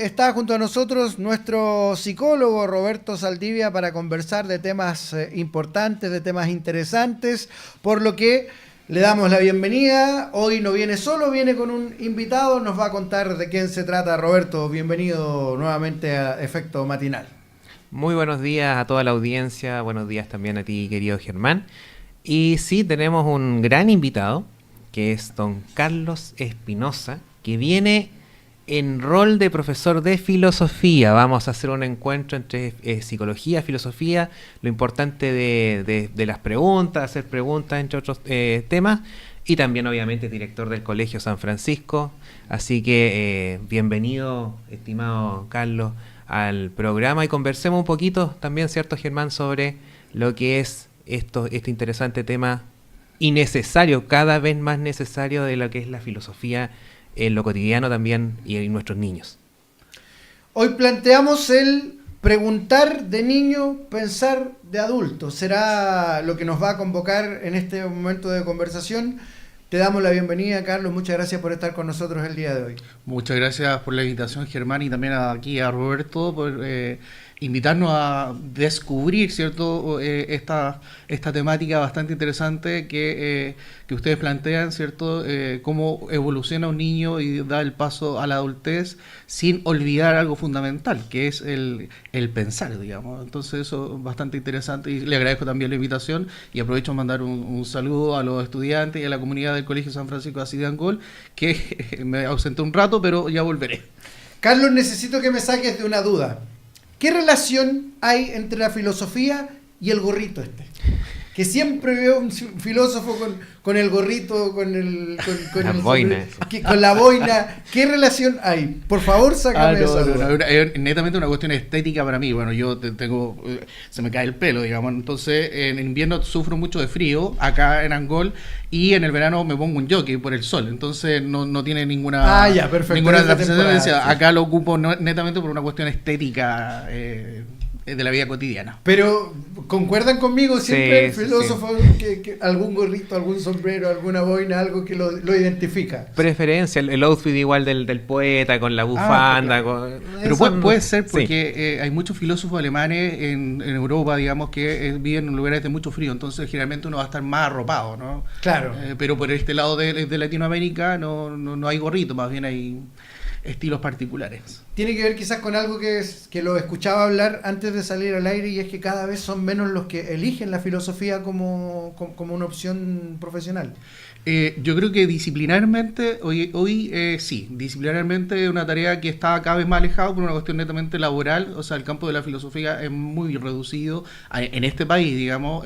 está junto a nosotros nuestro psicólogo Roberto Saldivia para conversar de temas importantes, de temas interesantes, por lo que le damos la bienvenida. Hoy no viene solo, viene con un invitado, nos va a contar de quién se trata. Roberto, bienvenido nuevamente a Efecto Matinal. Muy buenos días a toda la audiencia, buenos días también a ti, querido Germán. Y sí, tenemos un gran invitado, que es don Carlos Espinosa, que viene en rol de profesor de filosofía. Vamos a hacer un encuentro entre psicología, filosofía, lo importante de las preguntas, hacer preguntas entre otros temas, y también obviamente director del Colegio San Francisco. Así que bienvenido, estimado Carlos, al programa, y conversemos un poquito también, ¿cierto, Germán?, sobre lo que es este interesante tema y necesario, cada vez más necesario, de lo que es la filosofía en lo cotidiano también y en nuestros niños. Hoy planteamos el preguntar de niño, pensar de adulto. Será lo que nos va a convocar en este momento de conversación. Te damos la bienvenida, Carlos. Muchas gracias por estar con nosotros el día de hoy. Muchas gracias por la invitación, Germán, y también aquí a Roberto por invitarnos a descubrir, ¿cierto?, esta temática bastante interesante que ustedes plantean, ¿cierto?, cómo evoluciona un niño y da el paso a la adultez sin olvidar algo fundamental, que es el pensar, digamos. Entonces eso es bastante interesante, y le agradezco también la invitación, y aprovecho de mandar un saludo a los estudiantes y a la comunidad del Colegio San Francisco de Asís de Angol, que me ausenté un rato, pero ya volveré. Carlos, necesito que me saques de una duda. ¿Qué relación hay entre la filosofía y el gorrito este? Que siempre veo un filósofo con el gorrito, con la boina. Con la boina. ¿Qué relación hay? Por favor, sácame esa duda. Es netamente una cuestión estética para mí. Bueno, yo tengo, se me cae el pelo, digamos. Entonces, en invierno sufro mucho de frío acá en Angol, y en el verano me pongo un jockey por el sol. Entonces, no tiene ninguna trascendencia. Acá lo ocupo netamente por una cuestión estética de la vida cotidiana. Pero, ¿concuerdan conmigo siempre sí, el filósofo que algún gorrito, algún sombrero, alguna boina, algo que lo identifica? Preferencia, el outfit igual del poeta, con la bufanda. Claro. Pero puede ser porque hay muchos filósofos alemanes en Europa, digamos, que viven en lugares de mucho frío, entonces generalmente uno va a estar más arropado, ¿no? Claro. Pero por este lado de Latinoamérica no hay gorrito, más bien hay estilos particulares. Tiene que ver quizás con algo que lo escuchaba hablar antes de salir al aire, y es que cada vez son menos los que eligen la filosofía como una opción profesional. Yo creo que disciplinarmente, hoy sí, disciplinarmente es una tarea que está cada vez más alejada por una cuestión netamente laboral. O sea, el campo de la filosofía es muy reducido en este país, digamos.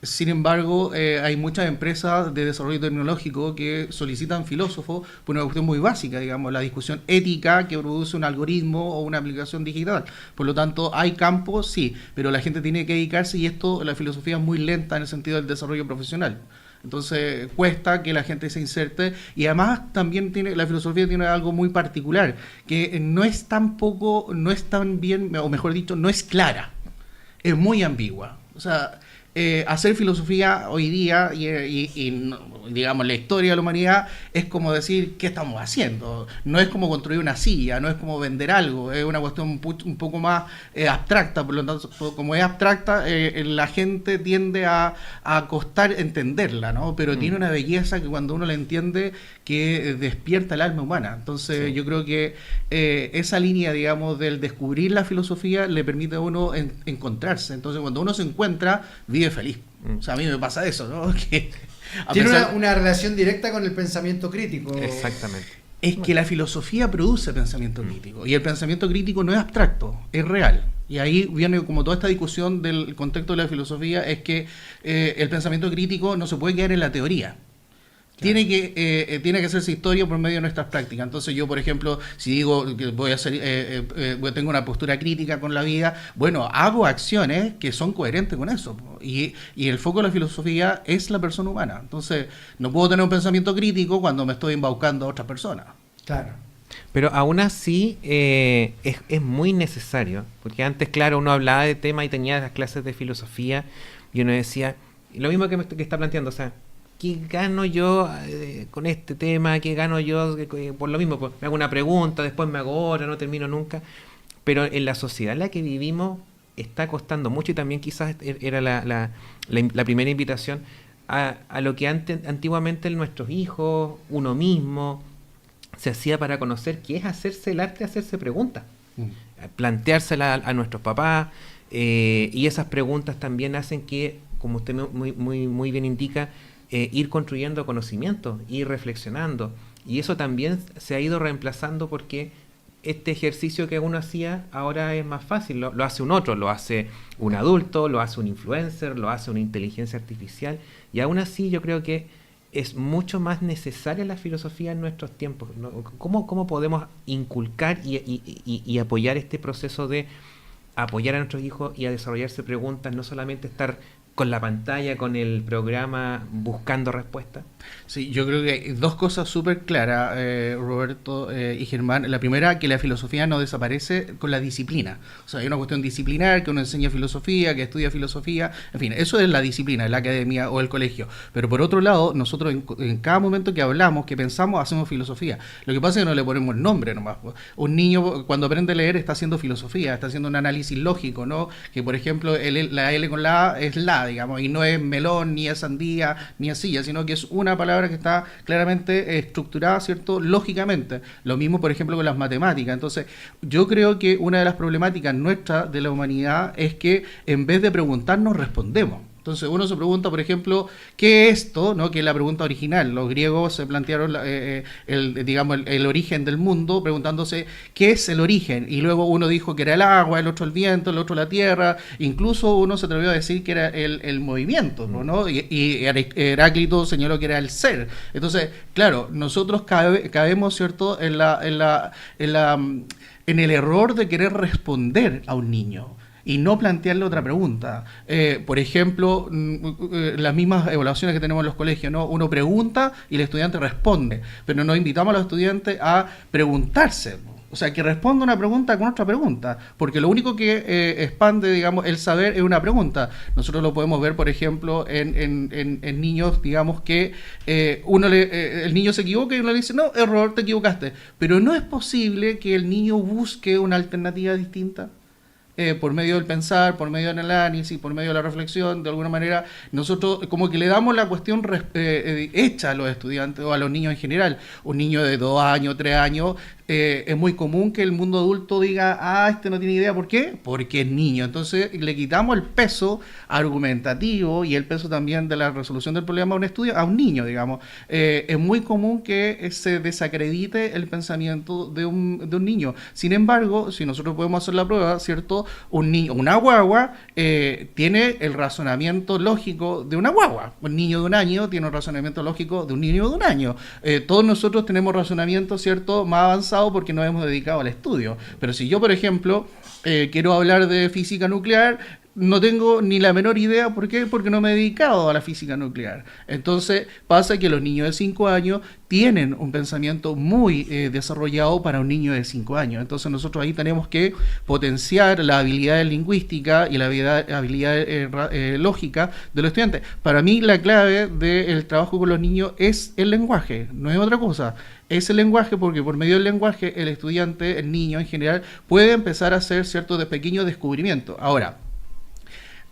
Sin embargo, hay muchas empresas de desarrollo tecnológico que solicitan filósofos por una cuestión muy básica, digamos, la discusión ética que produce un algoritmo o una aplicación digital. Por lo tanto, hay campos, sí, pero la gente tiene que dedicarse, y la filosofía es muy lenta en el sentido del desarrollo profesional. Entonces cuesta que la gente se inserte, y además también la filosofía tiene algo muy particular, que no es tan bien, o mejor dicho, no es clara, es muy ambigua. O sea, hacer filosofía hoy día y digamos la historia de la humanidad es como decir qué estamos haciendo. No es como construir una silla, no es como vender algo, es una cuestión un poco más abstracta. Por lo tanto, como es abstracta, la gente tiende a costar entenderla, ¿no? Pero tiene una belleza que cuando uno la entiende, que despierta el alma humana. Entonces sí, yo creo que esa línea, digamos, del descubrir la filosofía le permite a uno encontrarse. Entonces cuando uno se encuentra, vive feliz. O sea, a mí me pasa eso, ¿no? Que tiene una relación directa con el pensamiento crítico. Exactamente. Es que la filosofía produce pensamiento crítico, y el pensamiento crítico no es abstracto, es real. Y ahí viene como toda esta discusión del contexto de la filosofía, es que el pensamiento crítico no se puede quedar en la teoría. Tiene que hacerse historia por medio de nuestras prácticas. Entonces yo, por ejemplo, si digo que tengo una postura crítica con la vida, bueno, hago acciones que son coherentes con eso. Y el foco de la filosofía es la persona humana. Entonces no puedo tener un pensamiento crítico cuando me estoy embaucando a otras personas. Claro. Pero aún así es muy necesario, porque antes, claro, uno hablaba de temas y tenía las clases de filosofía, y uno decía, lo mismo que está planteando, o sea, ¿qué gano yo con este tema? ¿Qué gano yo por lo mismo? Pues, me hago una pregunta, después me hago otra, no termino nunca. Pero en la sociedad en la que vivimos está costando mucho, y también quizás era la primera invitación a lo que antiguamente nuestros hijos, uno mismo, se hacía para conocer, que es hacerse el arte, hacerse preguntas, planteársela a nuestros papás, y esas preguntas también hacen que, como usted muy bien indica, ir construyendo conocimiento, ir reflexionando, y eso también se ha ido reemplazando porque este ejercicio que uno hacía ahora es más fácil, lo hace un otro, lo hace un adulto, lo hace un influencer, lo hace una inteligencia artificial, y aún así yo creo que es mucho más necesaria la filosofía en nuestros tiempos, ¿no? ¿Cómo podemos inculcar y apoyar este proceso de apoyar a nuestros hijos y a desarrollarse preguntas, no solamente estar con la pantalla, con el programa, buscando respuestas? Sí, yo creo que hay dos cosas súper claras, Roberto y Germán. La primera, que la filosofía no desaparece con la disciplina. O sea, hay una cuestión disciplinar, que uno enseña filosofía, que estudia filosofía, en fin, eso es la disciplina, la academia o el colegio. Pero por otro lado, nosotros en cada momento que hablamos, que pensamos, hacemos filosofía. Lo que pasa es que no le ponemos el nombre nomás. Un niño cuando aprende a leer está haciendo filosofía, está haciendo un análisis lógico, ¿no? Que por ejemplo, la L con la A es la, digamos, y no es melón, ni es sandía, ni es silla, sino que es una palabra que está claramente estructurada, ¿cierto? Lógicamente. Lo mismo, por ejemplo, con las matemáticas. Entonces, yo creo que una de las problemáticas nuestras de la humanidad es que en vez de preguntarnos, respondemos. Entonces uno se pregunta, por ejemplo, ¿qué es esto? ¿No? Que es la pregunta original. Los griegos se plantearon el origen del mundo preguntándose ¿qué es el origen? Y luego uno dijo que era el agua, el otro el viento, el otro la tierra. Incluso uno se atrevió a decir que era el movimiento, ¿no? Y Heráclito señaló que era el ser. Entonces, claro, nosotros cabemos, ¿cierto?, en el error de querer responder a un niño y no plantearle otra pregunta. Por ejemplo, las mismas evaluaciones que tenemos en los colegios, ¿no? Uno pregunta y el estudiante responde, pero nos invitamos a los estudiantes a preguntarse. O sea, que responda una pregunta con otra pregunta, porque lo único que expande, digamos, el saber es una pregunta. Nosotros lo podemos ver, por ejemplo, en niños, digamos, que el niño se equivoca y uno le dice, no, error, te equivocaste. Pero no es posible que el niño busque una alternativa distinta. Por medio del pensar, por medio del análisis, por medio de la reflexión, de alguna manera, nosotros como que le damos la cuestión hecha a los estudiantes o a los niños en general. Un niño de 2 años, 3 años, es muy común que el mundo adulto diga, este no tiene idea, ¿por qué? Porque es niño. Entonces le quitamos el peso argumentativo y el peso también de la resolución del problema a un niño, digamos. Es muy común que se desacredite el pensamiento de un niño. Sin embargo, si nosotros podemos hacer la prueba, ¿cierto? Una guagua tiene el razonamiento lógico de una guagua. Un niño de 1 año tiene un razonamiento lógico de un niño de 1 año. Todos nosotros tenemos razonamiento, ¿cierto?, más avanzado porque nos hemos dedicado al estudio. Pero si yo, por ejemplo, quiero hablar de física nuclear, no tengo ni la menor idea. ¿Por qué? Porque no me he dedicado a la física nuclear. Entonces pasa que los niños de 5 años tienen un pensamiento muy desarrollado para un niño de 5 años. Entonces nosotros ahí tenemos que potenciar la habilidad lingüística y la habilidad lógica de los estudiantes. Para mí la clave del trabajo con los niños es el lenguaje, no es otra cosa. Es el lenguaje, porque por medio del lenguaje el estudiante, el niño en general, puede empezar a hacer ciertos pequeños descubrimientos. Ahora,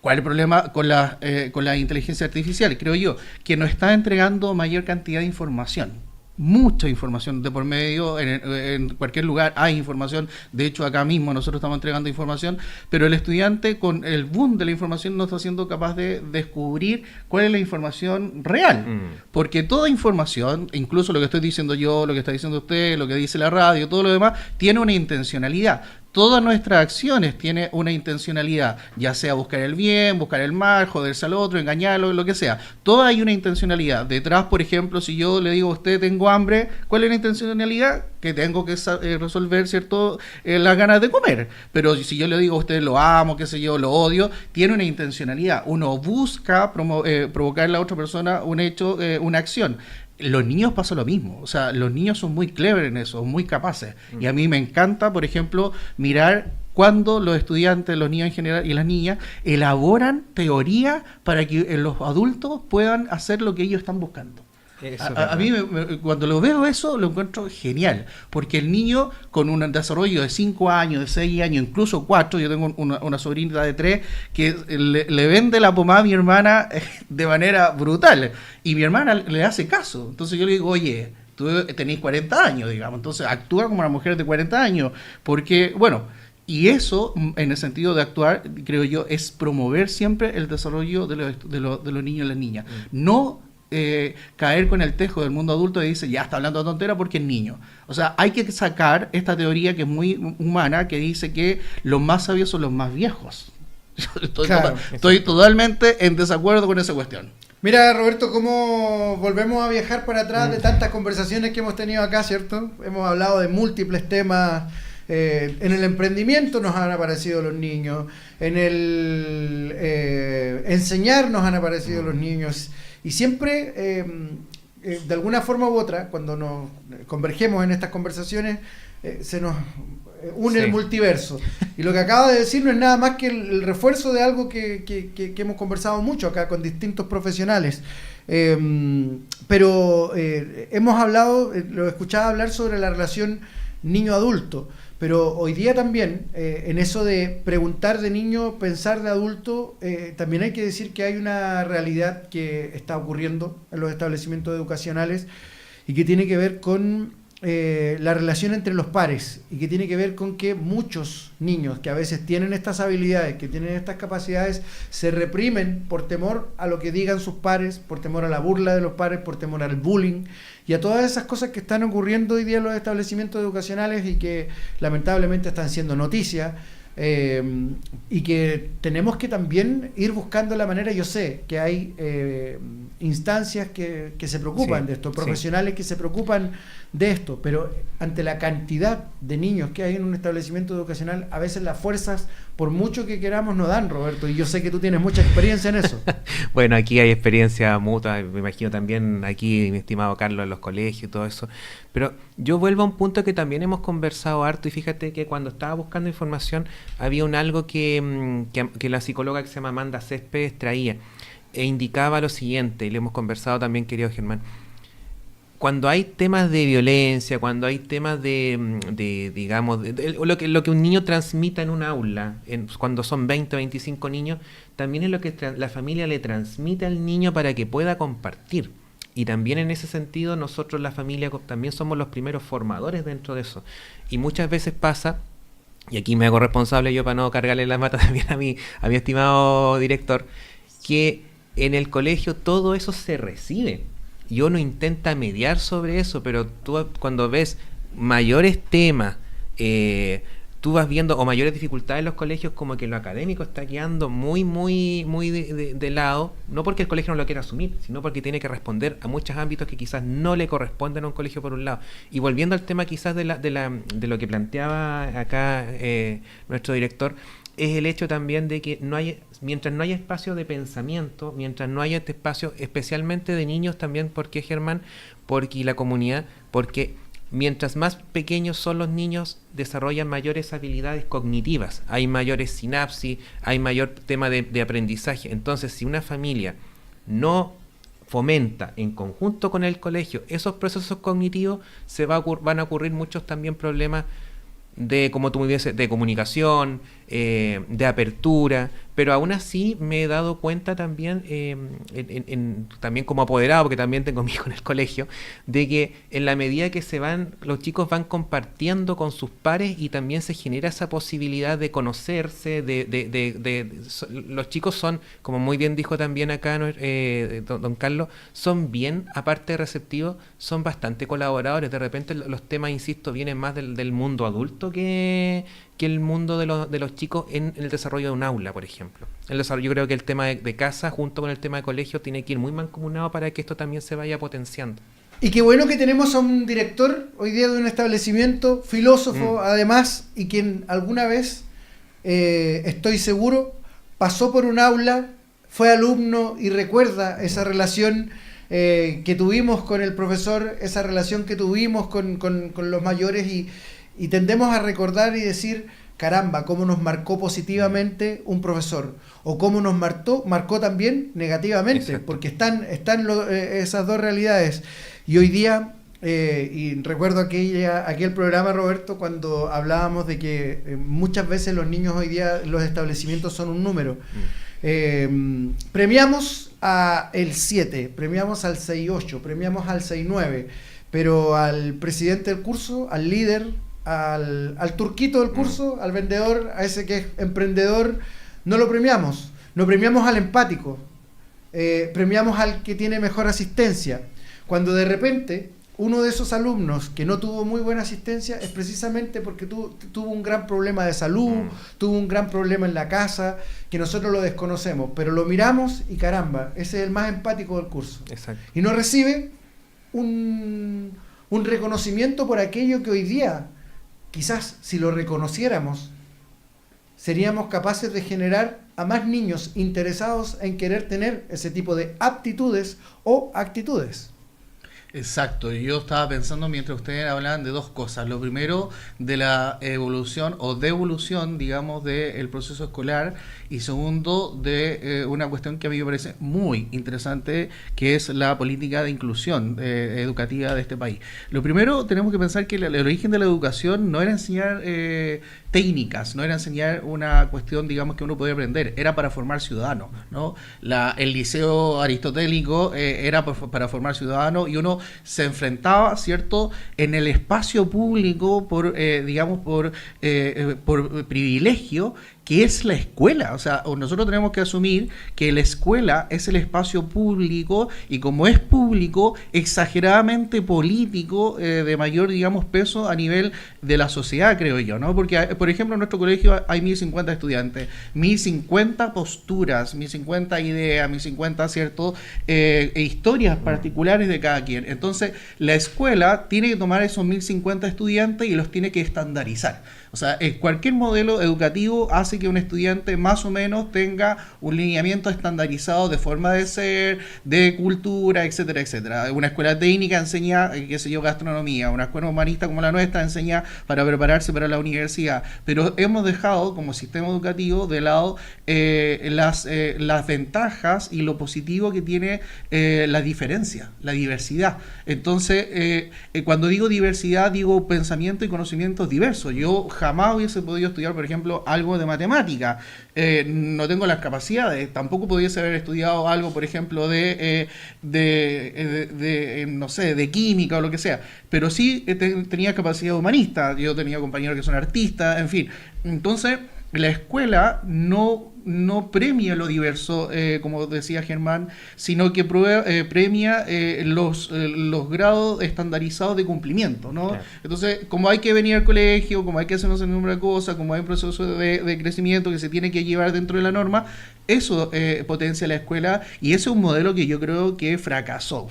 ¿cuál es el problema con la inteligencia artificial? Creo yo que nos está entregando mayor cantidad de información. Mucha información de por medio, en cualquier lugar hay información. De hecho, acá mismo nosotros estamos entregando información, pero el estudiante, con el boom de la información, no está siendo capaz de descubrir cuál es la información real. Porque toda información, incluso lo que estoy diciendo yo, lo que está diciendo usted, lo que dice la radio, todo lo demás, tiene una intencionalidad. Todas nuestras acciones tienen una intencionalidad, ya sea buscar el bien, buscar el mal, joderse al otro, engañarlo, lo que sea. Toda hay una intencionalidad. Detrás, por ejemplo, si yo le digo a usted tengo hambre, ¿cuál es la intencionalidad? que tengo que resolver, ¿cierto? Las ganas de comer. Pero si yo le digo a usted lo amo, qué sé yo, lo odio, tiene una intencionalidad. Uno busca provocar en la otra persona un hecho, una acción. Los niños pasa lo mismo, o sea, los niños son muy clever en eso, muy capaces. Y a mí me encanta, por ejemplo, mirar cuando los estudiantes, los niños en general y las niñas elaboran teoría para que los adultos puedan hacer lo que ellos están buscando. A mí cuando lo veo eso lo encuentro genial, porque el niño con un desarrollo de 5 años, de 6 años, incluso 4, yo tengo una sobrinita de 3 que le vende la pomada a mi hermana de manera brutal y mi hermana le hace caso, entonces yo le digo, oye, tú tenés 40 años, digamos, entonces actúa como una mujer de 40 años, porque, bueno, y eso, en el sentido de actuar, creo yo, es promover siempre el desarrollo de los niños y las niñas, no caer con el tejo del mundo adulto y dice, ya está hablando de tontera porque es niño. O sea, hay que sacar esta teoría que es muy humana, que dice que los más sabios son los más viejos. Estoy totalmente en desacuerdo con esa cuestión. Mira, Roberto, cómo volvemos a viajar para atrás de tantas conversaciones que hemos tenido acá, ¿cierto? Hemos hablado de múltiples temas. En el emprendimiento nos han aparecido los niños, en el enseñar nos han aparecido los niños. Y siempre, de alguna forma u otra, cuando nos convergemos en estas conversaciones, se nos une el multiverso. Y lo que acaba de decir no es nada más que el refuerzo de algo que hemos conversado mucho acá con distintos profesionales. Pero hemos hablado, lo escuchaba hablar sobre la relación niño-adulto. Pero hoy día también, en eso de preguntar de niño, pensar de adulto, también hay que decir que hay una realidad que está ocurriendo en los establecimientos educacionales y que tiene que ver con la relación entre los pares y que tiene que ver con que muchos niños que a veces tienen estas habilidades, que tienen estas capacidades, se reprimen por temor a lo que digan sus pares, por temor a la burla de los pares, por temor al bullying y a todas esas cosas que están ocurriendo hoy día en los establecimientos educacionales y que lamentablemente están siendo noticia. Y que tenemos que también ir buscando la manera. Yo sé que hay instancias que se preocupan de esto, profesionales que se preocupan de esto, pero ante la cantidad de niños que hay en un establecimiento educacional, a veces las fuerzas, por mucho que queramos, no dan, Roberto, y yo sé que tú tienes mucha experiencia en eso. Bueno, aquí hay experiencia mutua, me imagino también aquí, mi estimado Carlos, en los colegios y todo eso, pero yo vuelvo a un punto que también hemos conversado harto, y fíjate que cuando estaba buscando información había algo que la psicóloga que se llama Amanda Céspedes traía e indicaba lo siguiente, y lo hemos conversado también, querido Germán. Cuando hay temas de violencia, cuando hay temas digamos, lo que un niño transmita en un aula, cuando son 20 o 25 niños, también es lo que la familia le transmite al niño para que pueda compartir. Y también en ese sentido nosotros, la familia, también somos los primeros formadores dentro de eso. Y muchas veces pasa, y aquí me hago responsable yo para no cargarle la mata también a mi estimado director, que en el colegio todo eso se recibe. Y uno intenta mediar sobre eso, pero tú cuando ves mayores temas, tú vas viendo, o mayores dificultades en los colegios, como que lo académico está quedando muy de lado, no porque el colegio no lo quiera asumir, sino porque tiene que responder a muchos ámbitos que quizás no le corresponden a un colegio por un lado. Y volviendo al tema quizás de lo que planteaba acá nuestro director, es el hecho también de que mientras no haya espacio de pensamiento, mientras no haya este espacio, especialmente de niños también, ¿por qué, Germán? Porque la comunidad, porque mientras más pequeños son los niños, desarrollan mayores habilidades cognitivas, hay mayores sinapsis, hay mayor tema de aprendizaje. Entonces, si una familia no fomenta en conjunto con el colegio esos procesos cognitivos, van a ocurrir muchos también problemas como tú muy bien dices, de comunicación, de apertura, pero aún así me he dado cuenta también, también como apoderado, porque también tengo mi hijo en el colegio, de que en la medida que los chicos van compartiendo con sus pares y también se genera esa posibilidad de conocerse, los chicos son, como muy bien dijo también acá don Carlos, son bien, aparte de receptivos, son bastante colaboradores. De repente los temas, insisto, vienen más del mundo adulto que el mundo de los chicos en el desarrollo de un aula, por ejemplo. Yo creo que el tema de casa junto con el tema de colegio tiene que ir muy mancomunado para que esto también se vaya potenciando. Y qué bueno que tenemos a un director hoy día de un establecimiento, filósofo además, y quien alguna vez, estoy seguro, pasó por un aula, fue alumno y recuerda esa relación que tuvimos con el profesor, esa relación que tuvimos con los mayores, y tendemos a recordar y decir, caramba, cómo nos marcó positivamente un profesor, o cómo nos marcó también negativamente. Exacto. Porque están esas dos realidades. Y hoy día, y recuerdo aquel programa, Roberto, cuando hablábamos de que muchas veces los niños hoy día, los establecimientos son un número. Premiamos al 7, premiamos al 6-8, premiamos al 6-9, pero al presidente del curso, al líder, al turquito del curso, al vendedor, a ese que es emprendedor, no lo premiamos. No premiamos al empático, premiamos al que tiene mejor asistencia. Cuando de repente uno de esos alumnos que no tuvo muy buena asistencia es precisamente porque tuvo un gran problema de salud, tuvo un gran problema en la casa, que nosotros lo desconocemos, pero lo miramos y caramba, ese es el más empático del curso. Exacto. Y no recibe un reconocimiento por aquello que hoy día, quizás si lo reconociéramos, seríamos capaces de generar a más niños interesados en querer tener ese tipo de aptitudes o actitudes. Exacto, yo estaba pensando mientras ustedes hablaban de dos cosas. Lo primero, de la evolución o devolución, digamos, del proceso escolar, y segundo, de una cuestión que a mí me parece muy interesante, que es la política de inclusión educativa de este país. Lo primero, tenemos que pensar que el origen de la educación no era enseñar técnicas, no era enseñar una cuestión, digamos, que uno podía aprender, era para formar ciudadanos, ¿no? El liceo aristotélico era para formar ciudadanos, y uno se enfrentaba, ¿cierto?, en el espacio público por privilegio, que es la escuela. O sea, nosotros tenemos que asumir que la escuela es el espacio público, y como es público, exageradamente político, de mayor, digamos, peso a nivel de la sociedad, creo yo, ¿no? Porque, por ejemplo, en nuestro colegio hay 1.050 estudiantes, 1.050 posturas, 1.050 ideas, 1.050, ¿cierto?, historias particulares de cada quien. Entonces, la escuela tiene que tomar esos 1.050 estudiantes y los tiene que estandarizar. O sea, cualquier modelo educativo hace que un estudiante más o menos tenga un lineamiento estandarizado de forma de ser, de cultura, etcétera, etcétera. Una escuela técnica enseña, qué sé yo, gastronomía. Una escuela humanista como la nuestra enseña para prepararse para la universidad. Pero hemos dejado como sistema educativo de lado las ventajas y lo positivo que tiene la diferencia, la diversidad. Entonces, cuando digo diversidad, digo pensamiento y conocimientos diversos. Yo jamás hubiese podido estudiar, por ejemplo, algo de matemática. No tengo las capacidades. Tampoco pudiese haber estudiado algo, por ejemplo, no sé, de química o lo que sea. Pero sí tenía capacidad humanista. Yo tenía compañeros que son artistas, en fin. Entonces, la escuela no premia lo diverso, como decía Germán, sino que premia los grados estandarizados de cumplimiento, ¿no? Claro. Entonces, como hay que venir al colegio, como hay que hacer un número de cosas, como hay un proceso de crecimiento que se tiene que llevar dentro de la norma, eso potencia la escuela, y ese es un modelo que yo creo que fracasó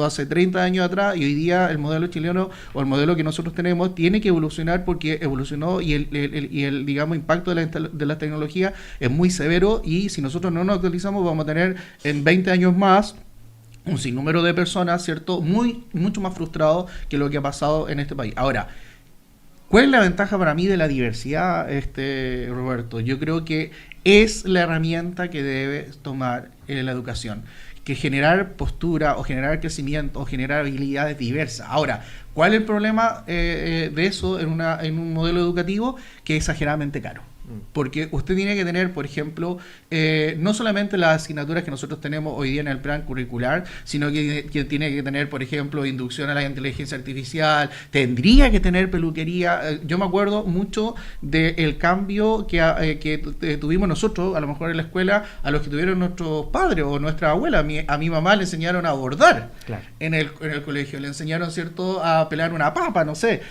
hace 30 años atrás, y hoy día el modelo chileno, o el modelo que nosotros tenemos, tiene que evolucionar, porque evolucionó, y el digamos, impacto de la tecnología es muy severo, y si nosotros no nos actualizamos vamos a tener en 20 años más un sinnúmero de personas, ¿cierto?, mucho más frustrados que lo que ha pasado en este país. Ahora, ¿cuál es la ventaja para mí de la diversidad, Roberto? Yo creo que es la herramienta que debe tomar la educación, que generar postura, o generar crecimiento, o generar habilidades diversas. Ahora, ¿cuál es el problema de eso en un modelo educativo? Que es exageradamente caro. Porque usted tiene que tener, por ejemplo, no solamente las asignaturas que nosotros tenemos hoy día en el plan curricular, sino que tiene que tener, por ejemplo, inducción a la inteligencia artificial, tendría que tener peluquería. Yo me acuerdo mucho del cambio que tuvimos nosotros, a lo mejor en la escuela, a los que tuvieron nuestros padres o nuestras abuelas. A mi mamá le enseñaron a bordar. Claro. en el colegio, le enseñaron, ¿cierto?, a pelar una papa, no sé.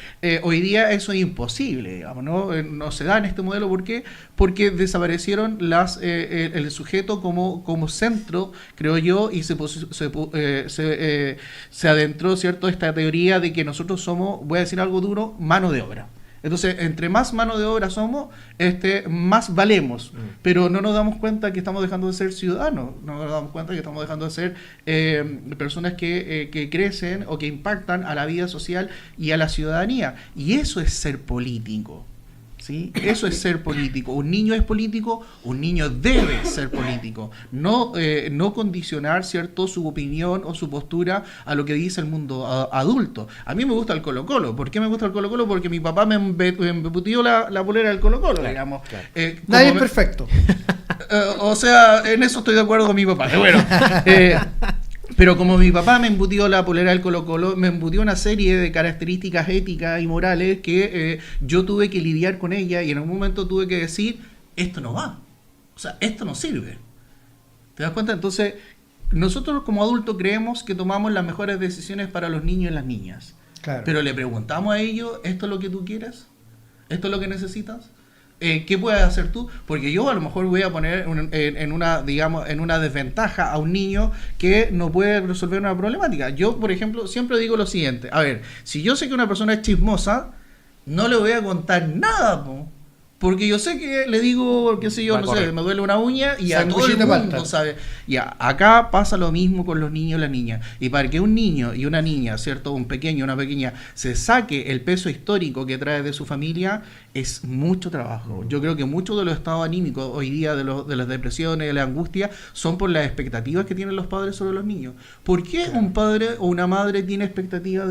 Hoy día eso es imposible, digamos, no se da en este modelo. ¿Por ¿Por qué? Porque desaparecieron el sujeto como centro, creo yo, y se adentró, ¿cierto?, esta teoría de que nosotros somos, voy a decir algo duro, mano de obra. Entonces, entre más mano de obra somos, más valemos. Pero no nos damos cuenta que estamos dejando de ser ciudadanos, no nos damos cuenta que estamos dejando de ser personas que crecen o que impactan a la vida social y a la ciudadanía. Y eso es ser político. ¿Sí? Eso es ser político. Un niño es político, un niño debe ser político. No condicionar, ¿cierto?, su opinión o su postura a lo que dice el mundo adulto. A mí me gusta el Colo-Colo. ¿Por qué me gusta el Colo-Colo? Porque mi papá me embutió la polera del Colo-Colo, claro, digamos. Claro. Nadie es perfecto. O sea, en eso estoy de acuerdo con mi papá. Bueno, pero como mi papá me embutió la polera del Colo-Colo, me embutió una serie de características éticas y morales que yo tuve que lidiar con ella, y en algún momento tuve que decir, esto no va. O sea, esto no sirve. ¿Te das cuenta? Entonces, nosotros como adultos creemos que tomamos las mejores decisiones para los niños y las niñas. Claro. Pero le preguntamos a ellos, ¿esto es lo que tú quieres? ¿Esto es lo que necesitas? ¿Qué puedes hacer tú? Porque yo a lo mejor voy a poner en una desventaja a un niño que no puede resolver una problemática. Yo, por ejemplo, siempre digo lo siguiente. A ver, si yo sé que una persona es chismosa, no le voy a contar nada, po. Porque yo sé que le digo, qué sé yo, no sé, me duele una uña y a todo el mundo sabe. Ya, acá pasa lo mismo con los niños y las niñas. Y para que un niño y una niña, ¿cierto?, un pequeño, una pequeña, se saque el peso histórico que trae de su familia, es mucho trabajo. Yo creo que muchos de los estados anímicos hoy día, de las depresiones, de la angustia, son por las expectativas que tienen los padres sobre los niños. ¿Por qué un padre o una madre tiene expectativas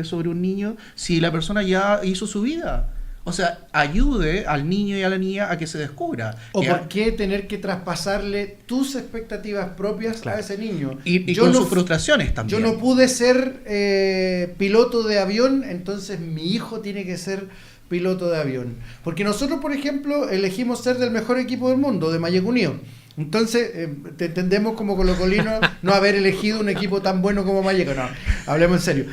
sobre un niño si la persona ya hizo su vida? O sea, ayude al niño y a la niña a que se descubra. ¿O por qué tener que traspasarle tus expectativas propias a ese niño? Y con sus frustraciones también. Yo no pude ser piloto de avión, entonces mi hijo tiene que ser piloto de avión. Porque nosotros, por ejemplo, elegimos ser del mejor equipo del mundo, de Mayek Unido. Entonces, te entendemos como colocolino no haber elegido un equipo tan bueno como Mayek. No, hablemos en serio.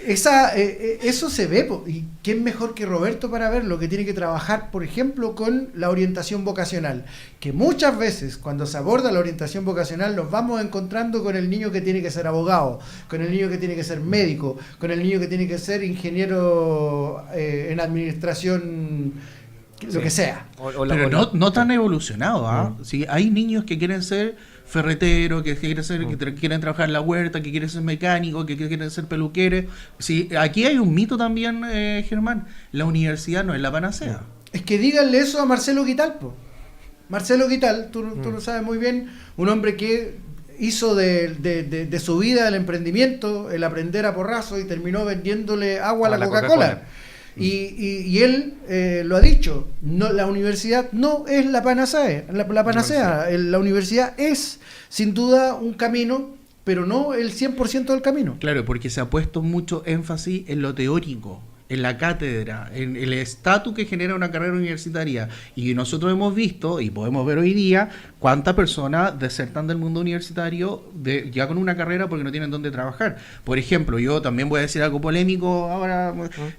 Eso se ve, y ¿quién mejor que Roberto para verlo? Que tiene que trabajar, por ejemplo, con la orientación vocacional, que muchas veces cuando se aborda la orientación vocacional nos vamos encontrando con el niño que tiene que ser abogado, con el niño que tiene que ser médico, con el niño que tiene que ser ingeniero en administración, lo que sea. Pero no tan evolucionado, ¿ah? Sí, hay niños que quieren ser ferretero, que quieren trabajar en la huerta, que quieren ser mecánico, que quieren ser peluqueros. Sí, aquí hay un mito también, Germán. La universidad no es la panacea. Es que díganle eso a Marcelo Guital, po. Marcelo Guital, tú lo sabes muy bien, un hombre que hizo de su vida el emprendimiento, el aprender a porrazo, y terminó vendiéndole agua a la Coca-Cola. Y él lo ha dicho, no, la universidad no es la panacea. La universidad es sin duda un camino, pero no el 100% del camino. Claro, porque se ha puesto mucho énfasis en lo teórico, en la cátedra, en el estatus que genera una carrera universitaria. Y nosotros hemos visto, y podemos ver hoy día, cuántas personas desertan del mundo universitario ya con una carrera porque no tienen dónde trabajar. Por ejemplo, yo también voy a decir algo polémico ahora.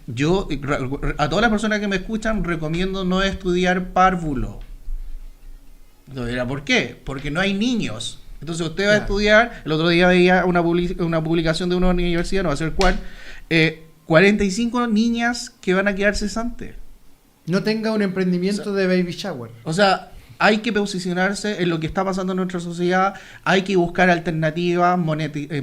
Yo, a todas las personas que me escuchan, recomiendo no estudiar párvulo. ¿Por qué? Porque no hay niños. Entonces usted va a estudiar, el otro día veía una publicación de una universidad, no va a ser cuál, 45 niñas que van a quedar cesantes. No tenga un emprendimiento de baby shower. O sea, hay que posicionarse en lo que está pasando en nuestra sociedad, hay que buscar alternativas, monetizar,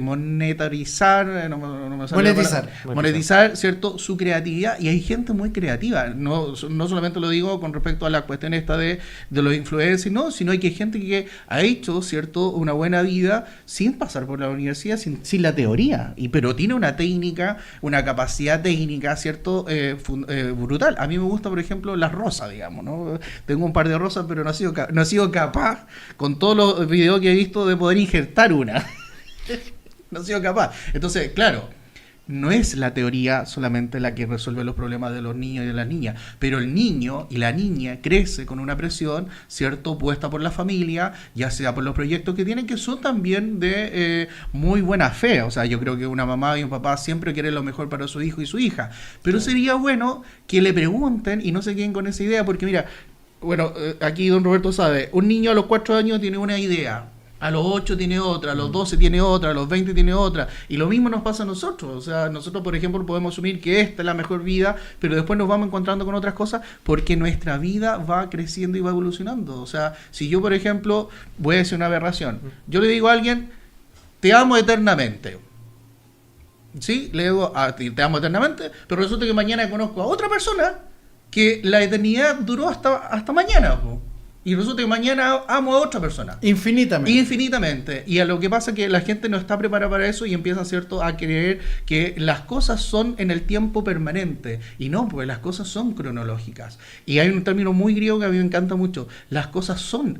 ¿cierto?, su creatividad. Y hay gente muy creativa, no solamente lo digo con respecto a la cuestión esta de los influencers, no, sino que hay gente que ha hecho, ¿cierto?, una buena vida sin pasar por la universidad, sin la teoría, pero tiene una técnica, una capacidad técnica, ¿cierto?, brutal. A mí me gusta, por ejemplo, las rosas, digamos, ¿no? Tengo un par de rosas, pero no he sido capaz, con todos los videos que he visto, de poder injertar una. No he sido capaz. Entonces, claro, no es la teoría solamente la que resuelve los problemas de los niños y de las niñas, pero el niño y la niña crece con una presión, ¿cierto?, puesta por la familia, ya sea por los proyectos que tienen, que son también de muy buena fe. O sea, yo creo que una mamá y un papá siempre quieren lo mejor para su hijo y su hija, pero sería bueno que le pregunten y no se queden con esa idea, porque mira, bueno, aquí don Roberto sabe, un niño a los 4 años tiene una idea, a los 8 tiene otra, a los 12 tiene otra, a los 20 tiene otra, y lo mismo nos pasa a nosotros. O sea, nosotros, por ejemplo, podemos asumir que esta es la mejor vida, pero después nos vamos encontrando con otras cosas porque nuestra vida va creciendo y va evolucionando. O sea, si yo, por ejemplo, voy a decir una aberración, yo le digo a alguien, te amo eternamente. ¿Sí? Le digo, te amo eternamente, pero resulta que mañana conozco a otra persona que la eternidad duró hasta mañana, po. Y resulta que mañana amo a otra persona. Infinitamente. Infinitamente. Y a lo que pasa es que la gente no está preparada para eso y empieza, ¿cierto?, a creer que las cosas son en el tiempo permanente. Y no, porque las cosas son cronológicas. Y hay un término muy griego que a mí me encanta mucho. Las cosas son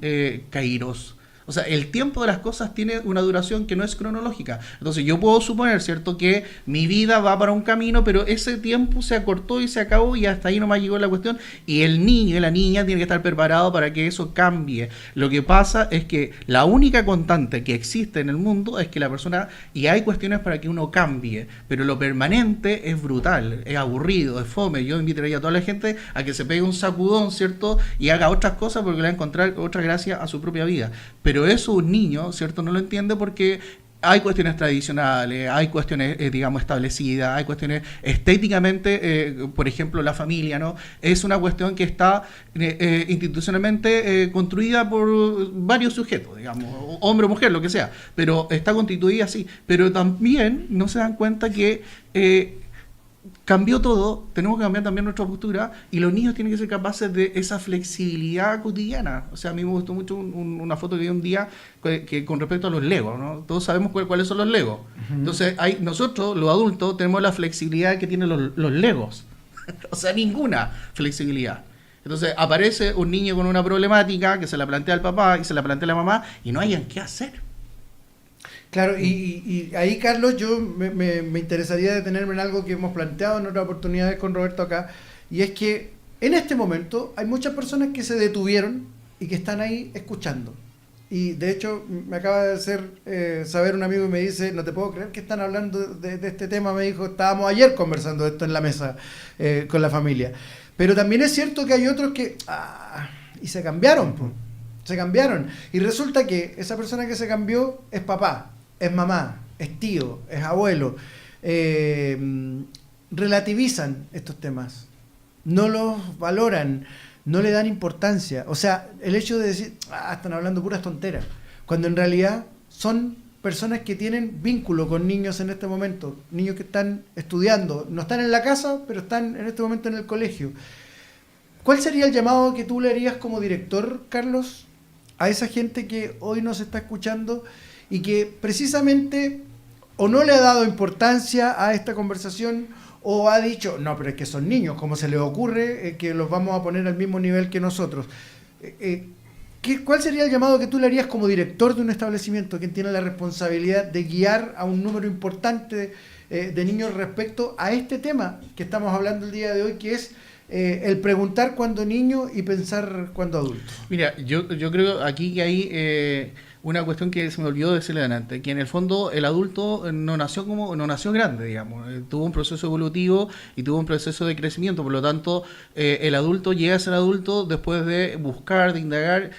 kairos. O sea, el tiempo de las cosas tiene una duración que no es cronológica. Entonces yo puedo suponer, ¿cierto?, que mi vida va para un camino, pero ese tiempo se acortó y se acabó y hasta ahí nomás llegó la cuestión. Y el niño y la niña tienen que estar preparados para que eso cambie. Lo que pasa es que la única constante que existe en el mundo es que la persona, y hay cuestiones para que uno cambie, pero lo permanente es brutal, es aburrido, es fome. Yo invitaría a toda la gente a que se pegue un sacudón, ¿cierto?, y haga otras cosas porque le va a encontrar otra gracia a su propia vida. Pero eso un niño, ¿cierto?, no lo entiende porque hay cuestiones tradicionales, hay cuestiones, digamos, establecidas, hay cuestiones estéticamente, por ejemplo, la familia, ¿no? Es una cuestión que está institucionalmente construida por varios sujetos, digamos, hombre o mujer, lo que sea, pero está constituida así. Pero también no se dan cuenta que cambió todo, tenemos que cambiar también nuestra postura y los niños tienen que ser capaces de esa flexibilidad cotidiana. O sea, a mí me gustó mucho una foto que vi un día que con respecto a los Legos, ¿no? Todos sabemos cuáles son los Legos. Uh-huh. Entonces, nosotros, los adultos, tenemos la flexibilidad que tienen los Legos. O sea, ninguna flexibilidad. Entonces, aparece un niño con una problemática que se la plantea el papá y se la plantea la mamá y no hayan qué hacer. Claro, y ahí, Carlos, yo me interesaría detenerme en algo que hemos planteado en otras oportunidades con Roberto acá, y es que en este momento hay muchas personas que se detuvieron y que están ahí escuchando. Y de hecho, me acaba de hacer saber un amigo y me dice, no te puedo creer que están hablando de este tema, me dijo, estábamos ayer conversando de esto en la mesa con la familia. Pero también es cierto que hay otros que... y se cambiaron, pues. Se cambiaron. Y resulta que esa persona que se cambió es papá, es mamá, es tío, es abuelo. Relativizan estos temas, no los valoran, no le dan importancia. O sea, el hecho de decir, están hablando puras tonteras, cuando en realidad son personas que tienen vínculo con niños en este momento, niños que están estudiando, no están en la casa, pero están en este momento en el colegio. ¿Cuál sería el llamado que tú le harías como director, Carlos, a esa gente que hoy nos está escuchando y que precisamente o no le ha dado importancia a esta conversación o ha dicho, no, pero es que son niños, ¿cómo se les ocurre que los vamos a poner al mismo nivel que nosotros? ¿Cuál sería el llamado que tú le harías como director de un establecimiento, quien tiene la responsabilidad de guiar a un número importante de niños respecto a este tema que estamos hablando el día de hoy, que es el preguntar cuando niño y pensar cuando adulto? Mira, yo creo aquí que hay una cuestión que se me olvidó decirle adelante, que en el fondo el adulto no nació grande, digamos, tuvo un proceso evolutivo y tuvo un proceso de crecimiento, por lo tanto el adulto llega a ser adulto después de buscar, de indagar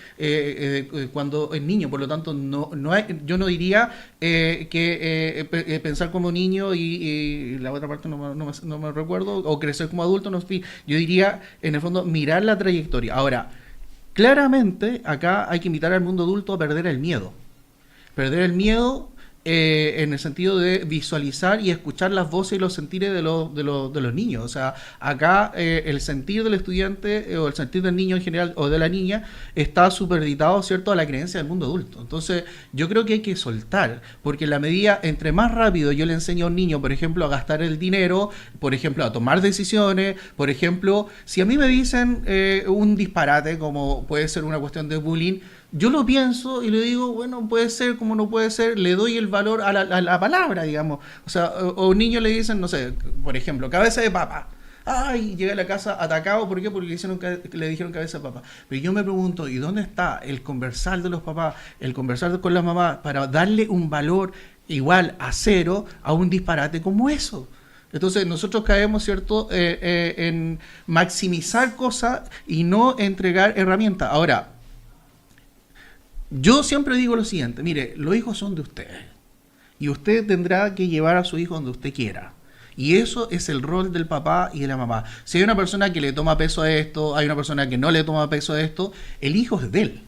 cuando es niño, por lo tanto yo no diría que pensar como niño y la otra parte no me recuerdo, o crecer como adulto, no, yo diría en el fondo mirar la trayectoria. Ahora, claramente, acá hay que invitar al mundo adulto a perder el miedo. Perder el miedo en el sentido de visualizar y escuchar las voces y los sentires de los niños. O sea, acá el sentir del estudiante o el sentir del niño en general o de la niña está superditado, ¿cierto?, a la creencia del mundo adulto. Entonces, yo creo que hay que soltar, porque en la medida, entre más rápido yo le enseño a un niño, por ejemplo, a gastar el dinero, por ejemplo, a tomar decisiones, por ejemplo, si a mí me dicen un disparate, como puede ser una cuestión de bullying, yo lo pienso y le digo, bueno, puede ser como no puede ser, le doy el valor a la palabra, digamos. O sea, o un niño le dicen, no sé, por ejemplo, cabeza de papa. Ay, llega a la casa atacado, ¿por qué? Porque le dijeron cabeza de papa. Pero yo me pregunto, ¿y dónde está el conversar de los papás, el conversar con las mamás para darle un valor igual a cero a un disparate como eso? Entonces nosotros caemos, ¿cierto?, en maximizar cosas y no entregar herramientas. Ahora, yo siempre digo lo siguiente, mire, los hijos son de ustedes y usted tendrá que llevar a su hijo donde usted quiera. Y eso es el rol del papá y de la mamá. Si hay una persona que le toma peso a esto, hay una persona que no le toma peso a esto, el hijo es de él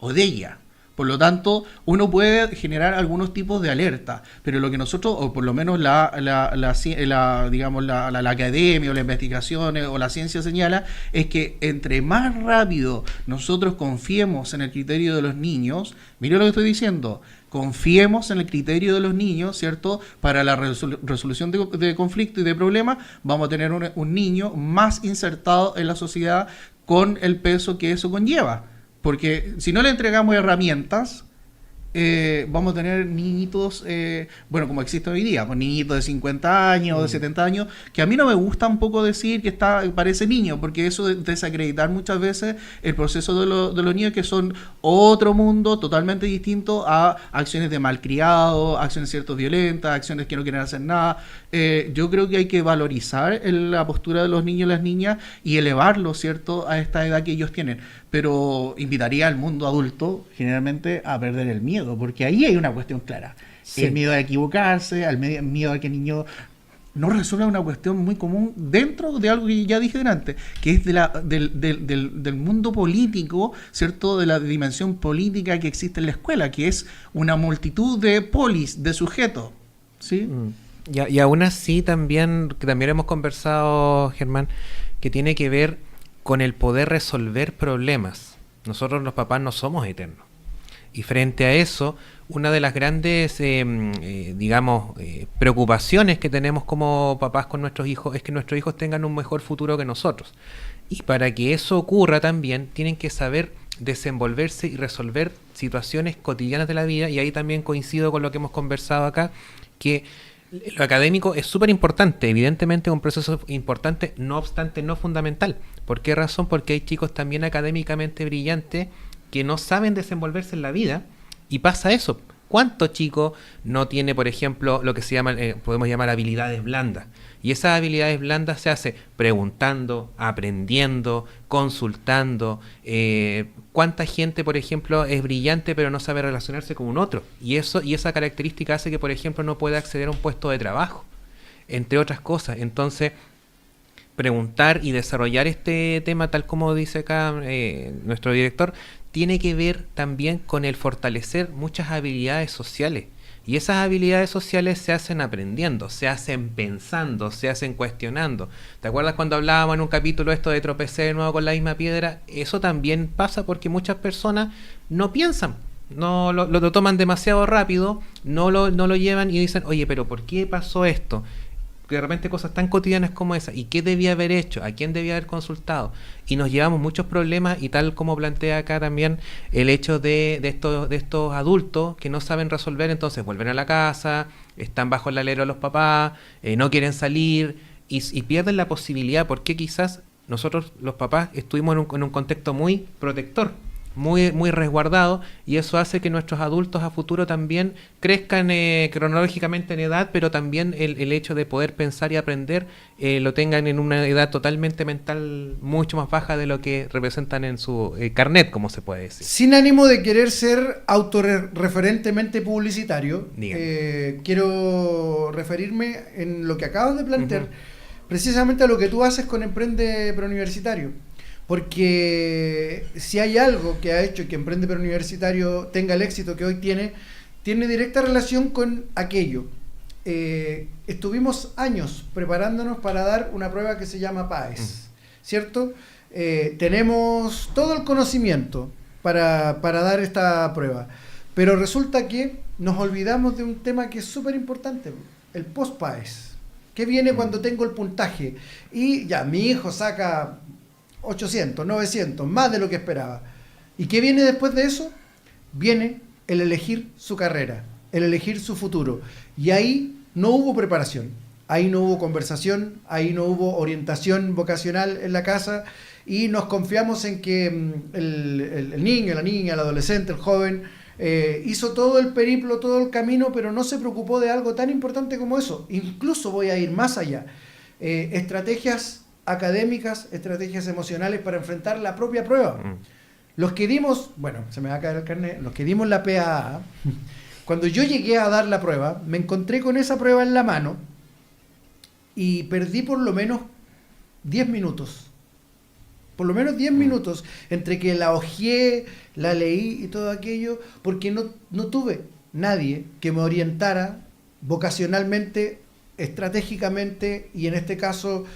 o de ella. Por lo tanto, uno puede generar algunos tipos de alerta, pero lo que nosotros, o por lo menos digamos la academia o las investigaciones o la ciencia señala, es que entre más rápido nosotros confiemos en el criterio de los niños, mire lo que estoy diciendo, confiemos en el criterio de los niños, ¿cierto? Para la resolución de conflictos y de problemas, vamos a tener un niño más insertado en la sociedad con el peso que eso conlleva. Porque si no le entregamos herramientas, vamos a tener niñitos, bueno, como existe hoy día, pues niñitos de 50 años, de 70 años, que a mí no me gusta un poco decir que parece niño, porque eso es desacreditar muchas veces el proceso de los niños, que son otro mundo totalmente distinto a acciones de malcriado, acciones ciertos violentas, acciones que no quieren hacer nada. Yo creo que hay que valorizar la postura de los niños y las niñas y elevarlos, ¿cierto?, a esta edad que ellos tienen. Pero invitaría al mundo adulto generalmente a perder el miedo, porque ahí hay una cuestión clara. Sí. El miedo a equivocarse, el miedo a que el niño no resuelva una cuestión muy común dentro de algo que ya dije delante, que es del mundo político, ¿cierto?, de la dimensión política que existe en la escuela, que es una multitud de polis, de sujetos, ¿sí? Y aún así también hemos conversado, Germán, que tiene que ver con el poder resolver problemas. Nosotros los papás no somos eternos. Y frente a eso, una de las grandes, preocupaciones que tenemos como papás con nuestros hijos es que nuestros hijos tengan un mejor futuro que nosotros. Y para que eso ocurra también, tienen que saber desenvolverse y resolver situaciones cotidianas de la vida. Y ahí también coincido con lo que hemos conversado acá, que lo académico es súper importante, evidentemente es un proceso importante, no obstante no fundamental. ¿Por qué razón? Porque hay chicos también académicamente brillantes que no saben desenvolverse en la vida y pasa eso. ¿Cuánto chico no tiene, por ejemplo, lo que se llama, podemos llamar habilidades blandas? Y esas habilidades blandas se hace preguntando, aprendiendo, consultando. ¿Cuánta gente, por ejemplo, es brillante pero no sabe relacionarse con un otro? Y esa característica hace que, por ejemplo, no pueda acceder a un puesto de trabajo, entre otras cosas. Entonces, preguntar y desarrollar este tema, tal como dice acá nuestro director, tiene que ver también con el fortalecer muchas habilidades sociales. Y esas habilidades sociales se hacen aprendiendo, se hacen pensando, se hacen cuestionando. ¿Te acuerdas cuando hablábamos en un capítulo esto de tropecé de nuevo con la misma piedra? Eso también pasa porque muchas personas no piensan, no lo toman demasiado rápido, no lo llevan y dicen, oye, pero ¿por qué pasó esto? De repente cosas tan cotidianas como esa, ¿y qué debía haber hecho? ¿A quién debía haber consultado? Y nos llevamos muchos problemas, y tal como plantea acá también el hecho de estos adultos que no saben resolver, entonces vuelven a la casa, están bajo el alero de los papás, no quieren salir y pierden la posibilidad, porque quizás nosotros los papás estuvimos en un contexto muy protector, muy resguardado, y eso hace que nuestros adultos a futuro también crezcan cronológicamente en edad, pero también el hecho de poder pensar y aprender lo tengan en una edad totalmente mental mucho más baja de lo que representan en su carnet, como se puede decir. Sin ánimo de querer ser autorreferentemente publicitario, quiero referirme en lo que acabas de plantear, precisamente a lo que tú haces con Emprende Preuniversitario. Porque si hay algo que ha hecho que Emprende Preuniversitario tenga el éxito que hoy tiene directa relación con aquello. Estuvimos años preparándonos para dar una prueba que se llama PAES, ¿cierto? Tenemos todo el conocimiento para dar esta prueba, pero resulta que nos olvidamos de un tema que es súper importante, el post-PAES. ¿Qué viene cuando tengo el puntaje? Y ya, mi hijo saca 800, 900, más de lo que esperaba. ¿Y qué viene después de eso? Viene el elegir su carrera, el elegir su futuro. Y ahí no hubo preparación, ahí no hubo conversación, ahí no hubo orientación vocacional en la casa y nos confiamos en que el niño, la niña, el adolescente, el joven hizo todo el periplo, todo el camino, pero no se preocupó de algo tan importante como eso. Incluso voy a ir más allá. Estrategias académicas, estrategias emocionales para enfrentar la propia prueba. Los que dimos, bueno, se me va a caer el carnet, los que dimos la PAA, cuando yo llegué a dar la prueba, me encontré con esa prueba en la mano y perdí por lo menos 10 minutos. Por lo menos 10 minutos entre que la hojeé, la leí y todo aquello, porque no tuve nadie que me orientara vocacionalmente, estratégicamente y en este caso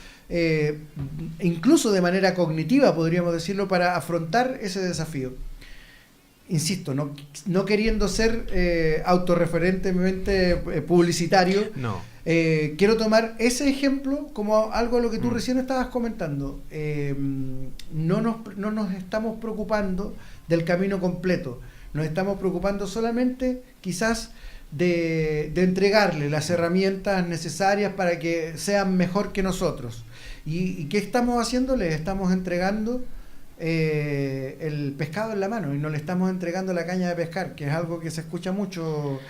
incluso de manera cognitiva, podríamos decirlo, para afrontar ese desafío. Insisto, no queriendo ser autorreferentemente publicitario, No. Quiero tomar ese ejemplo como algo a lo que tú recién estabas comentando. No nos estamos preocupando del camino completo, nos estamos preocupando solamente quizás de entregarle las herramientas necesarias para que sean mejor que nosotros. ¿Y qué estamos haciendo? Les estamos entregando el pescado en la mano y no le estamos entregando la caña de pescar, que es algo que se escucha mucho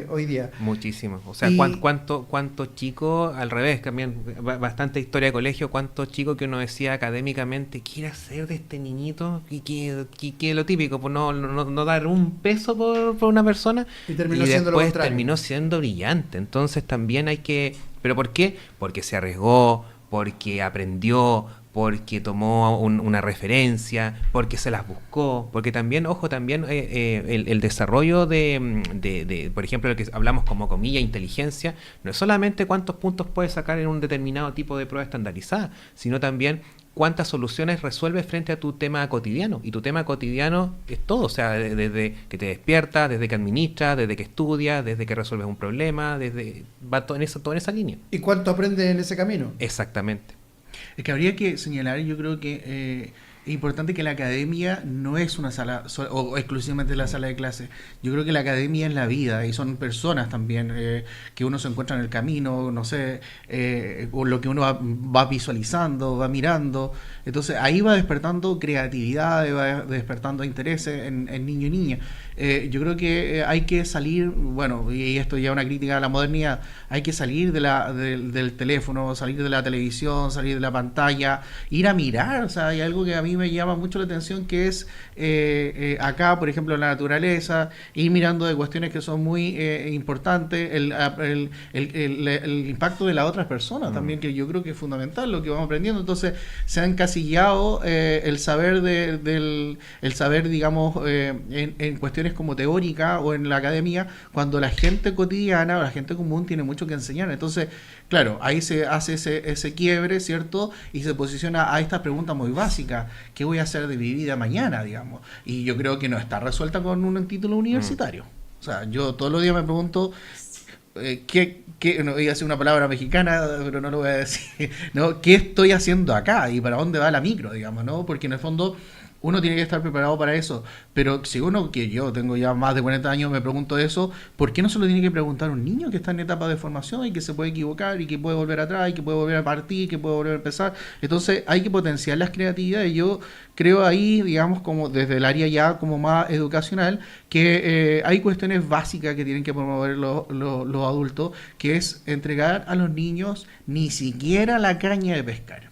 hoy día. Muchísimo. O sea, ¿cuántos chicos, al revés, también bastante historia de colegio, cuántos chicos que uno decía académicamente, quiere hacer de este niñito, y que lo típico, pues no dar un peso por una persona, y terminó siendo lo después contrario. terminó siendo brillante. Entonces también hay que... ¿Pero por qué? Porque se arriesgó, porque aprendió, porque tomó una referencia, porque se las buscó, porque también, ojo, también el desarrollo de, por ejemplo, lo que hablamos como comilla, inteligencia, no es solamente cuántos puntos puedes sacar en un determinado tipo de prueba estandarizada, sino también cuántas soluciones resuelves frente a tu tema cotidiano. Y tu tema cotidiano es todo, o sea, desde que te despiertas, desde que administras, desde que estudias, desde que resuelves un problema, va todo en esa línea. ¿Y cuánto aprendes en ese camino? Exactamente. Es que habría que señalar, yo creo que es importante que la academia no es una sala o exclusivamente la sala de clases. Yo creo que la academia es la vida y son personas también que uno se encuentra en el camino, no sé, o lo que uno va visualizando, va mirando. Entonces ahí va despertando creatividad, va despertando intereses en niño y niña. Yo creo que hay que salir, bueno, y esto ya es una crítica a la modernidad, hay que salir del teléfono, salir de la televisión, salir de la pantalla, ir a mirar. O sea, hay algo que a mí me llama mucho la atención, que es acá, por ejemplo, la naturaleza, ir mirando de cuestiones que son muy importantes, el impacto de las otras personas también, que yo creo que es fundamental lo que vamos aprendiendo. Entonces se ha encasillado el saber el saber, digamos, en cuestiones como teórica o en la academia, cuando la gente cotidiana o la gente común tiene mucho que enseñar. Entonces, claro, ahí se hace ese quiebre, ¿cierto? Y se posiciona a estas preguntas muy básicas. ¿Qué voy a hacer de mi vida mañana, digamos? Y yo creo que no está resuelta con un título universitario. O sea, yo todos los días me pregunto no voy a decir una palabra mexicana, pero no lo voy a decir, ¿no? ¿Qué estoy haciendo acá? ¿Y para dónde va la micro, digamos, no? Porque en el fondo uno tiene que estar preparado para eso. Pero si uno, que yo tengo ya más de 40 años, me pregunto eso, ¿por qué no se lo tiene que preguntar a un niño que está en etapa de formación y que se puede equivocar y que puede volver atrás y que puede volver a partir, que puede volver a empezar? Entonces hay que potenciar las creatividades. Yo creo ahí, digamos, como desde el área ya como más educacional, que hay cuestiones básicas que tienen que promover los adultos, que es entregar a los niños ni siquiera la caña de pescar.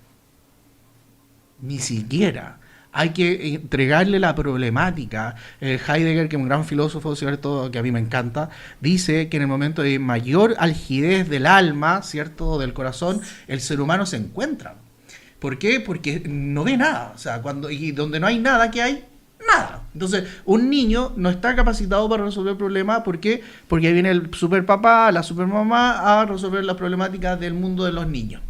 Ni siquiera. Hay que entregarle la problemática. Heidegger, que es un gran filósofo, ¿cierto?, que a mí me encanta, dice que en el momento de mayor algidez del alma, ¿cierto?, del corazón, el ser humano se encuentra. ¿Por qué? Porque no ve nada. O sea, y donde no hay nada, ¿qué hay? Nada. Entonces, un niño no está capacitado para resolver problemas. ¿Por qué? Porque ahí viene el superpapá, la supermamá a resolver las problemáticas del mundo de los niños,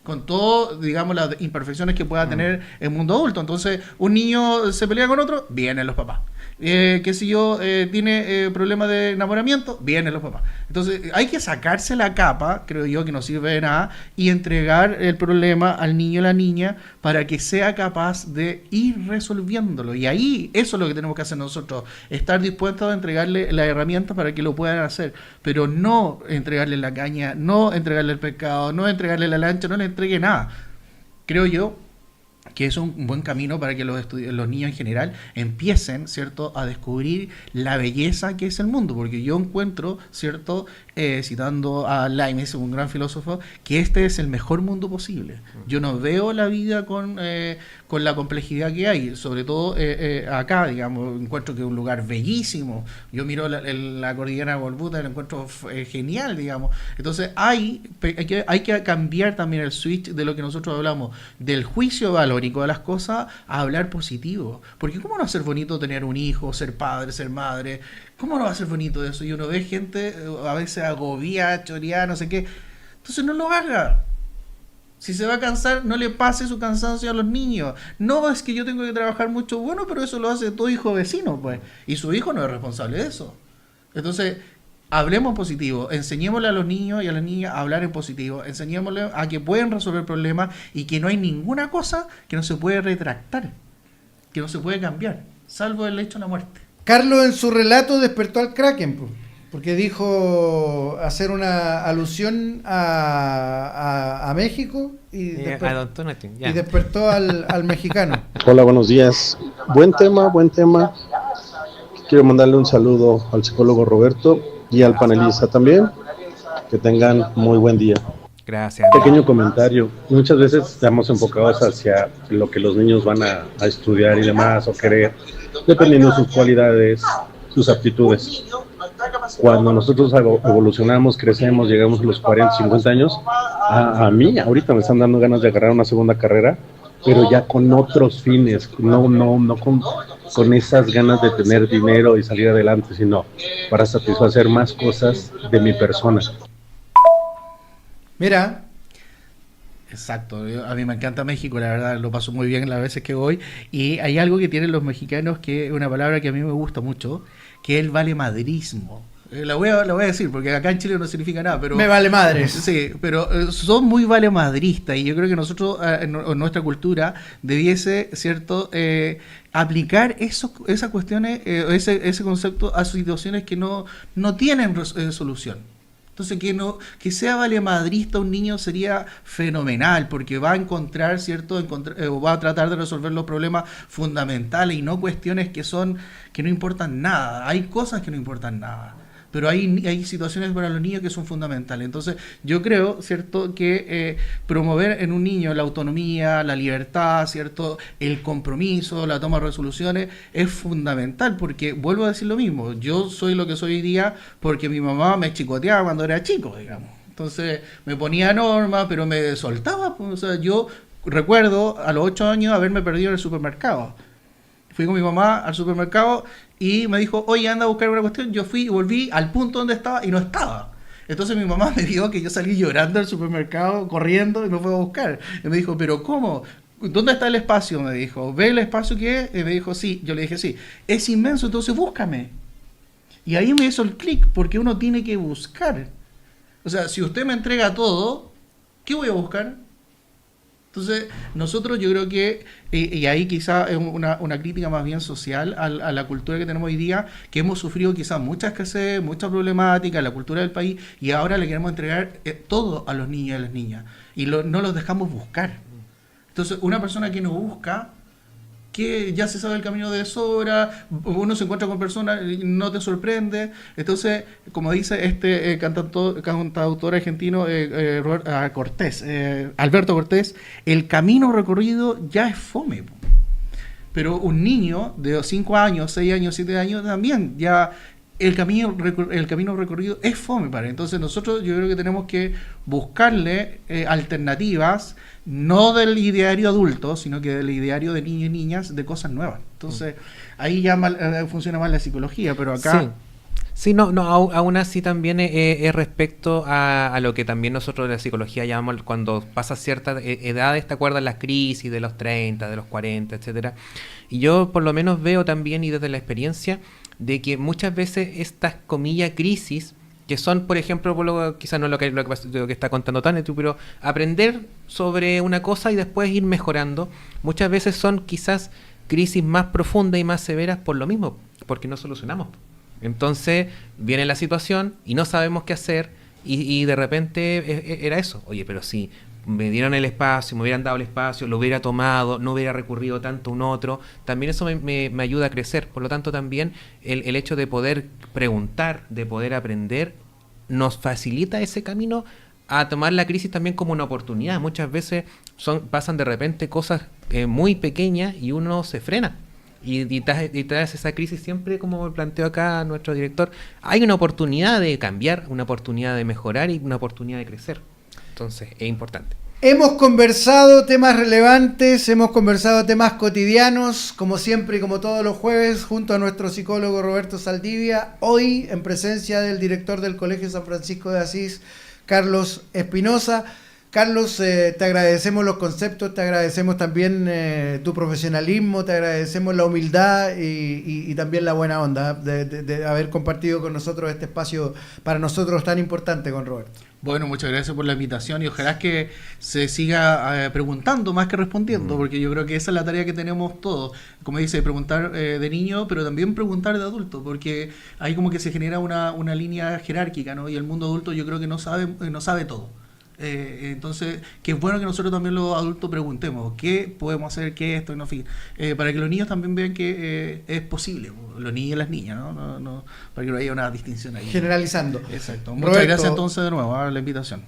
con todo, digamos, las imperfecciones que pueda tener el mundo adulto. Entonces, un niño se pelea con otro, vienen los papás. qué sé yo, tiene problemas de enamoramiento, vienen los papás. Entonces hay que sacarse la capa, creo yo, que no sirve de nada, y entregar el problema al niño o la niña para que sea capaz de ir resolviéndolo. Y ahí eso es lo que tenemos que hacer nosotros, estar dispuestos a entregarle las herramientas para que lo puedan hacer, pero no entregarle la caña, no entregarle el pescado, no entregarle la lancha, no le entregue nada. Creo yo que es un buen camino para que los niños en general empiecen, ¿cierto?, a descubrir la belleza que es el mundo, porque yo encuentro, ¿cierto?, citando a Leibniz, un gran filósofo, que este es el mejor mundo posible. Yo no veo la vida con la complejidad que hay, sobre todo acá, digamos, encuentro que es un lugar bellísimo. Yo miro la cordillera de Golbuta y lo encuentro genial, digamos. Entonces hay que cambiar también el switch de lo que nosotros hablamos, del juicio valórico de las cosas, a hablar positivo. Porque ¿cómo no va a ser bonito tener un hijo, ser padre, ser madre? ¿Cómo no va a ser bonito eso? Y uno ve gente a veces agobiada, choreada, no sé qué. Entonces no lo haga. Si se va a cansar, no le pase su cansancio a los niños. No, es que yo tengo que trabajar mucho. Bueno, pero eso lo hace todo hijo vecino, pues. Y su hijo no es responsable de eso. Entonces, hablemos positivo. Enseñémosle a los niños y a las niñas a hablar en positivo. Enseñémosle a que pueden resolver problemas y que no hay ninguna cosa que no se puede retractar, que no se puede cambiar, salvo el hecho de la muerte. Carlos en su relato despertó al Kraken, porque dijo hacer una alusión a México y despertó al mexicano. Hola, buenos días. Buen tema, buen tema. Quiero mandarle un saludo al psicólogo Roberto y al panelista también. Que tengan muy buen día. Gracias. Pequeño comentario. Muchas veces estamos enfocados hacia lo que los niños van a estudiar y demás, o querer, dependiendo de sus cualidades, sus aptitudes. Cuando nosotros evolucionamos, crecemos, llegamos a los 40, 50 años, a mí ahorita me están dando ganas de agarrar una segunda carrera, pero ya con otros fines, no con esas ganas de tener dinero y salir adelante, sino para satisfacer más cosas de mi persona. Mira. Exacto, a mí me encanta México, la verdad, lo paso muy bien las veces que voy, y hay algo que tienen los mexicanos, que es una palabra que a mí me gusta mucho, que es el valemadrismo. La voy a decir, porque acá en Chile no significa nada, pero... Me vale madres. Sí, pero son muy valemadristas, y yo creo que nosotros, en nuestra cultura, debiese, ¿cierto?, aplicar esas cuestiones, ese concepto a situaciones que no tienen solución. Entonces, que sea valemadrista un niño sería fenomenal, porque va a encontrar, ¿cierto?, o va a tratar de resolver los problemas fundamentales y no cuestiones que no importan nada. Hay cosas que no importan nada, pero hay situaciones para los niños que son fundamentales. Entonces, yo creo, ¿cierto?, que promover en un niño la autonomía, la libertad, ¿cierto?, el compromiso, la toma de resoluciones, es fundamental, porque vuelvo a decir lo mismo, yo soy lo que soy hoy día porque mi mamá me chicoteaba cuando era chico, digamos. Entonces, me ponía normas, pero me soltaba. O sea, yo recuerdo a los 8 años haberme perdido en el supermercado. Fui con mi mamá al supermercado y me dijo, oye, anda a buscar una cuestión. Yo fui y volví al punto donde estaba y no estaba. Entonces mi mamá me vio que yo salí llorando del supermercado, corriendo, y me fue a buscar. Y me dijo, ¿pero cómo? ¿Dónde está el espacio? Me dijo, ¿ve el espacio que es? Y me dijo, sí. Yo le dije, sí. Es inmenso, entonces búscame. Y ahí me hizo el clic, porque uno tiene que buscar. O sea, si usted me entrega todo, ¿qué voy a buscar? Entonces, nosotros yo creo que, y ahí quizá es una crítica más bien social a la cultura que tenemos hoy día, que hemos sufrido quizás mucha escasez, mucha problemática en la cultura del país, y ahora le queremos entregar todo a los niños y a las niñas, y no los dejamos buscar. Entonces, una persona que no busca, que ya se sabe el camino de sobra, uno se encuentra con personas y no te sorprende. Entonces, como dice este cantautor argentino Cortés, Alberto Cortés, el camino recorrido ya es fome. Pero un niño de 5 años, 6 años, 7 años también ya... El camino recorrido es fome para él. Entonces nosotros yo creo que tenemos que buscarle alternativas, no del ideario adulto, sino que del ideario de niños y niñas, de cosas nuevas. Entonces ahí ya funciona mal la psicología, pero acá... Sí. Sí, no, no, aún así también es respecto a lo que también nosotros de la psicología llamamos cuando pasa ciertas edades, ¿te acuerdas? Las crisis de los 30, de los 40, etcétera. Y yo por lo menos veo también y desde la experiencia de que muchas veces estas comillas crisis, que son, por ejemplo, quizás no lo que está contando Tania, pero aprender sobre una cosa y después ir mejorando, muchas veces son quizás crisis más profundas y más severas por lo mismo, porque no solucionamos. Entonces viene la situación y no sabemos qué hacer y de repente era eso. Oye, pero si me dieron el espacio, me hubieran dado el espacio, lo hubiera tomado, no hubiera recurrido tanto a un otro, también eso me ayuda a crecer. Por lo tanto también el hecho de poder preguntar, de poder aprender, nos facilita ese camino a tomar la crisis también como una oportunidad. Muchas veces pasan de repente cosas muy pequeñas y uno se frena. Y tras esa crisis siempre, como planteó acá nuestro director, hay una oportunidad de cambiar, una oportunidad de mejorar y una oportunidad de crecer. Entonces, es importante. Hemos conversado temas relevantes, hemos conversado temas cotidianos, como siempre y como todos los jueves, junto a nuestro psicólogo Roberto Saldivia, hoy en presencia del director del Colegio San Francisco de Asís, Carlos Espinosa. Carlos, te agradecemos los conceptos, te agradecemos también tu profesionalismo, te agradecemos la humildad y también la buena onda de haber compartido con nosotros este espacio para nosotros tan importante con Roberto. Bueno, muchas gracias por la invitación y ojalá que se siga preguntando más que respondiendo, porque yo creo que esa es la tarea que tenemos todos. Como dice, preguntar de niño, pero también preguntar de adulto, porque ahí como que se genera una línea jerárquica, ¿no? Y el mundo adulto yo creo que no sabe todo. Entonces, que es bueno que nosotros también los adultos preguntemos qué podemos hacer, qué esto, en fin, para que los niños también vean que es posible, los niños y las niñas, ¿no? Para que no haya una distinción ahí. Generalizando. Exacto. Roberto, muchas gracias entonces de nuevo a la invitación.